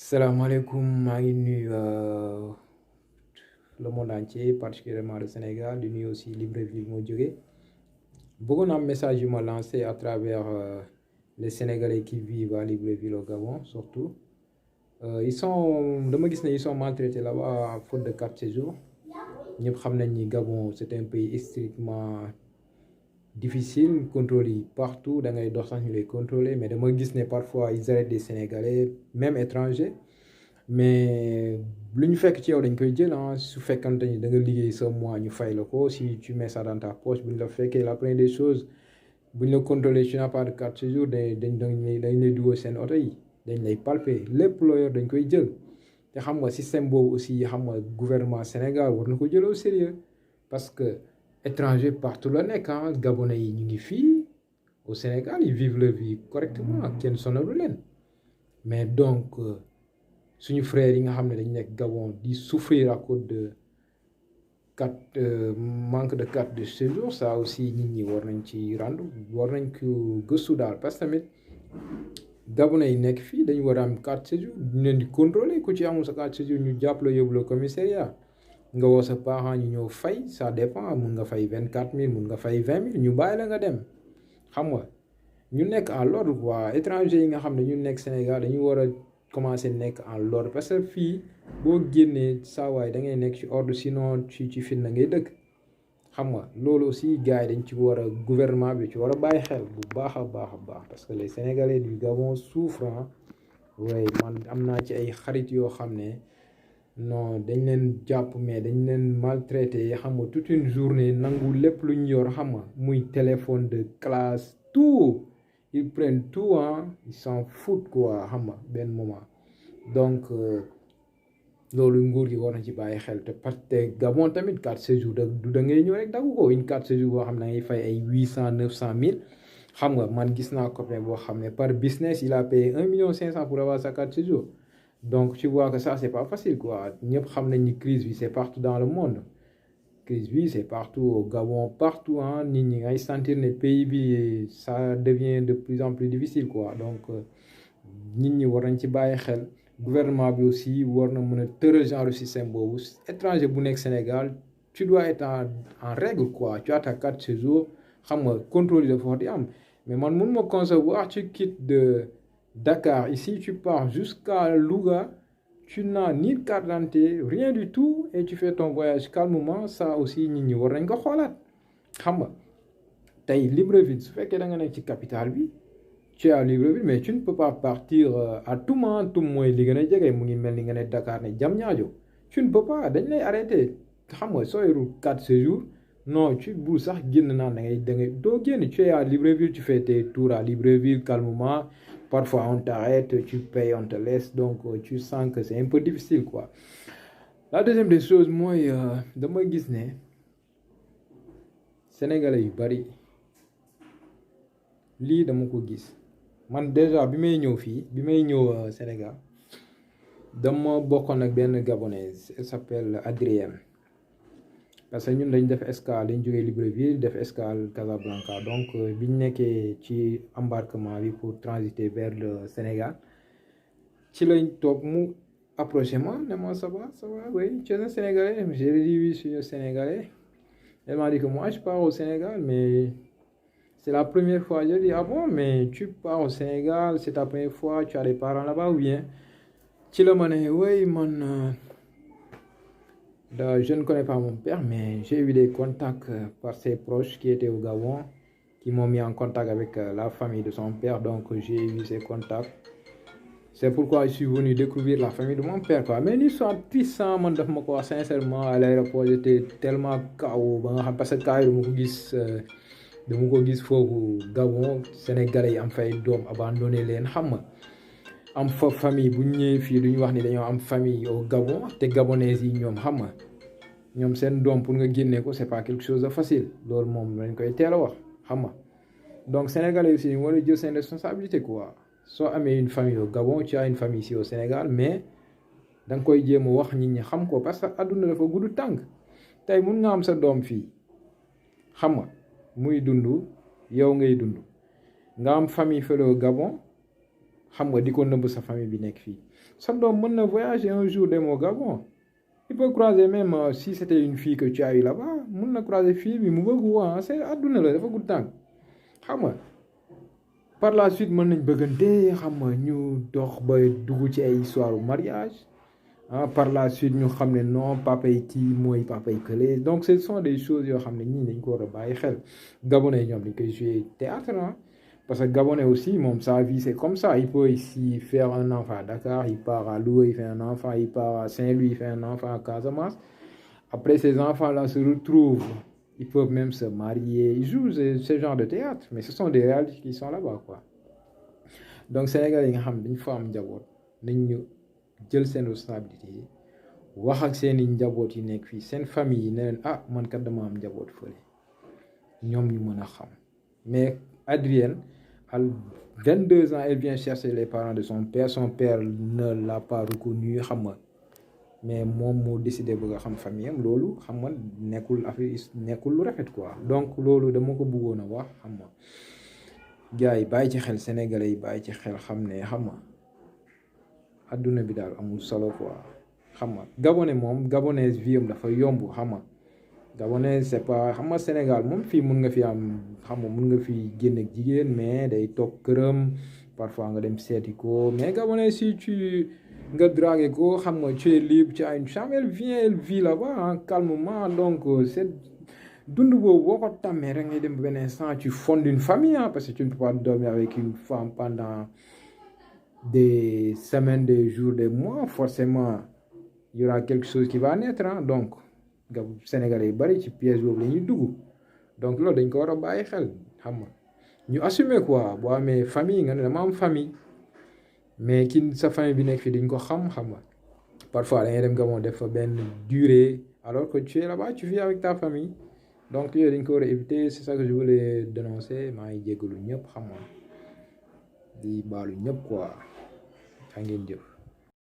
salaamaaleykum maa ngi nuyu le monde entier particulièrement le Sénégal di nuyu aussi Libreville moo jóge bëggoon am message yu ma lancé à travers les Sénégalais qui vivent à Libreville au Gabon surtout dama gis ne ils sont maltraités là-bas à faute de carte séjour ñëpp xam nañ ni Gabon c'est un pays extrêmement difficile contrôle yi partout da ngay dox sax ñu lay contrôler mais dama gis ne parfois ils arrêtent des Sénégalais même étrangers mais lu ñu fekk ci yow dañ koy jël su fekkante ni da nga liggéey sa mois ñu fay la ko si tu mets ça dans ta poche bu ñu la fekkee la première des choses bu ñu la contrôler tu n'as pas de carte séjour dañ lay dugal seen oto yi dañ lay palper lépp loo yor dañ koy jël te xam nga système boobu aussi xam nga gouvernement Sénégal war na ko jël au sérieux parce que étranger partout la nekk Gabonais yi ñu ngi fii au Sénégal ils vivent leur vie correctement kenn sonalu leen mais donc suñu frères yi nga xam ne dañ nekk Gabon di souffrir à cause de manque de carte de séjour ça aussi nit ñi war nañ ci war nañ ko gëstu daal parce que tamit Gabonais yi nekk fii dañu war a am carte séjour ñu leen di contrôler ku ci amul sa carte séjour ñu jàpp la yóbbu la commissariat nga woo sa parent ñu ñëw fay ça dépend mun nga fay 24 000 mun nga fay 20 000 ñu bàyyi la nga dem xam nga ñu nekk en l'ordre quoi étranger yi nga xam ne ñu nekk Sénégal dañu war a commencer nekk en l'ordre parce que fii boo génnee saa waay da ngay nekk ci ordre sinon ci fin na ngay dëkk xam nga loolu aussi gars yi dañ ci war a gouvernement bi ci war a bàyyi xel bu baax a baax parce que les Sénégalais du Gabon souffrent waaye man am naa ci ay xarit yoo xam ne non dañ leen jàpp mais dañ leen maltraité xam nga toute une journée nangu lépp lu ñu yor xam nga muy téléphone de classe tout ils prennent tout ils s'en foutent quoi xam nga benn moment donc loolu nguur gi war na ci bàyyi xel te parce que Gabon tamit carte séjour du da ngay ñëw rek daggu ko une carte séjour boo xam ne da ngay fay ay 800 900 000 xam nga man gis naa copain boo xam ne par business il a payé 1,5 million pour avoir sa carte séjour donc tu vois que ça c'est pas facile quoi ñëpp xam nañ ni crise bi c'est partout dans le monde crise bi c'est partout au Gabon partout nit ñi ngay sentir ne pays bi ça devient de plus en plus difficile quoi donc nit ñi war nañ ci bàyyi xel gouvernement bi aussi war na mën a tëral genre système boobu étranger bu nekk Sénégal tu dois être en règle quoi tu as ta carte séjour xam nga contrôle yi dafa war di am mais man mun ma concevoir tu quittes de Dakar ici tu pars jusqu'à Louga tu n'as ni carte d'identité rien du tout et tu fais ton voyage calmement ça aussi nit ñi war nañ ko xoolaat xam nga tey Libreville su fekkee da nga nekk ci capitale bi tu es à Libreville mais tu ne peux pas partir à Toumane mooy li gën a jege mu ngi mel ni nga ne Dakar ne Diamniadio tu ne peux pas dañ lay arrêter xam nga soo yorul carte séjour non tu bul sax génn naan da ngay doo génn tu es à Libreville tu fais tes tours à Libreville calmement parfois on t'arrête tu payes on te laisse donc tu sens que c'est un peu difficile quoi la deuxième des choses mooy dama gis ne Sénégalais yu bari lii dama ko gis man déjà bi may ñëw Sénégal dama bokkoon ak benn gabonaise elle s'appelle Adrienne parce que ñun dañ def escale dañ jógee Libreville def escale Casablanca donc biñ nekkee ci embarquement bi pour transiter vers le Sénégal ci lañ toog mu approché moi ne moi ça va oui tu es un Sénégalais j'ai dit oui je suis un Sénégalais elle m'a dit que moi je pars au Sénégal mais c'est la première fois je dis ah bon mais tu pars au Sénégal c'est ta première fois tu as des parents là-bas ou bien ci la ma ne oui man je ne connais pas mon père mais j'ai eu des contacts par ses proches qui étaient au Gabon qui m'ont mis en contact avec la famille de son père donc j'ai eu ces contacts c'est pourquoi je suis venu découvrir la famille de mon père quoi mais une histoire triste man daf ma ko wax sincèrement à l'aéroport j'étais tellement KO ba nga xam parce que cas yi dama ko gis foofu Gabon Sénégalais yi am fay doom abandonné leen xam nga am fa famille bu ñëwee fii duñu wax ni dañoo am famille au Gabon te gabonais yi ñoom xam nga ñoom seen doom pour nga génne ko c'est pas quelque chose de facile loolu moom lañ koy teel a wax xam nga donc Sénégalais aussi war a jël seen responsabilité quoi soo amee une famille au Gabon tu as une famille ici au Sénégal mais da nga koy jéem a wax nit ñi xam ko parce que adduna dafa gudd tànk tey mun nga am sa doom fii xam nga muy dund yow ngay dund nga am famille fële au Gabon xam nga di ko nëbb sa famille bi nekk fii sa doom mën na voyager un jour dem au Gabon il peut croiser même si c'était une fille que tu as eu là-bas mën na croiser fille bi mu bëgg waa c'est àdduna la dafa gudd tànk xam nga par la suite mën nañ bëggante xam nga ñu dox ba dugg ci ay histoire u mariage par la suite ñu xam ne non papa yi kii mooy papa yi kële donc ce sont des choses yoo xam ne ñii dañ ko war a bàyyi xel Gabonais ñoom dañ koy jouer théâtre parce que Gabonais aussi moom sa vie c'est comme ça il peut ici faire un enfant à Dakar il part à Louga il fait un enfant il part à Saint-Louis il fait un enfant à Casamance après ces enfants-là se retrouvent ils peuvent même se marier ils jouent ce genre de théâtre mais ce sont des réalités qui sont là-bas quoi donc Sénégal yi nga xam dañ fa am njaboot nañ ñu jël seen responsabilité wax ak seeni njaboot yi nekk fii seen famille yi ne leen man kat dama am njaboot fële ñoom ñu mën a xam mais Adrienne à 22 ans elle vient chercher les parents de son père ne l'a pas reconnu xam nga mais moom moo décidé bëgg a xam famille am loolu xam nga nekkul lu rafet quoi donc loolu dama ko bëggoon a wax xam nga gars yi bàyyi ci xel sénégalais yi bàyyi ci xel xam ne xam nga adduna bi daal amul solo quoi xam nga gabonais vie am dafa yomb xam nga gabonais c'est pas xam nga Sénégal moom fii mun nga fi am xam nga mun nga fi génn ak jigéen mais day toog këram parfois nga dem seeti ko mais gabonais si nga dragué ko xam nga tu es libre tu as une chambre elle vit là-bas calmement donc c'est dund boobu boo ko tàmmee rek ngay dem benn instant tu fondes une famille parce que tu ne peux pas dormir avec une femme pendant des semaines des jours des mois forcément il y aura quelque chose qui va naître donc Sénégalais yi bari ci piège boobu la ñuy dugg donc loolu dañ ko war a bàyyi xel xam nga ñu assumer quoi boo amee famille nga ne dama am famille mais ki sa famille bi nekk fii dañ ko xam nga parfois da ngay dem Gabon def fa benn durée alors que tu es là-bas tu vis avec ta famille donc yooyu dañ ko war a éviter c'est ça que je voulais dénoncer maa ngi jéggalu ñëpp xam nga di baalu ñëpp quoi yaa ngeen jëf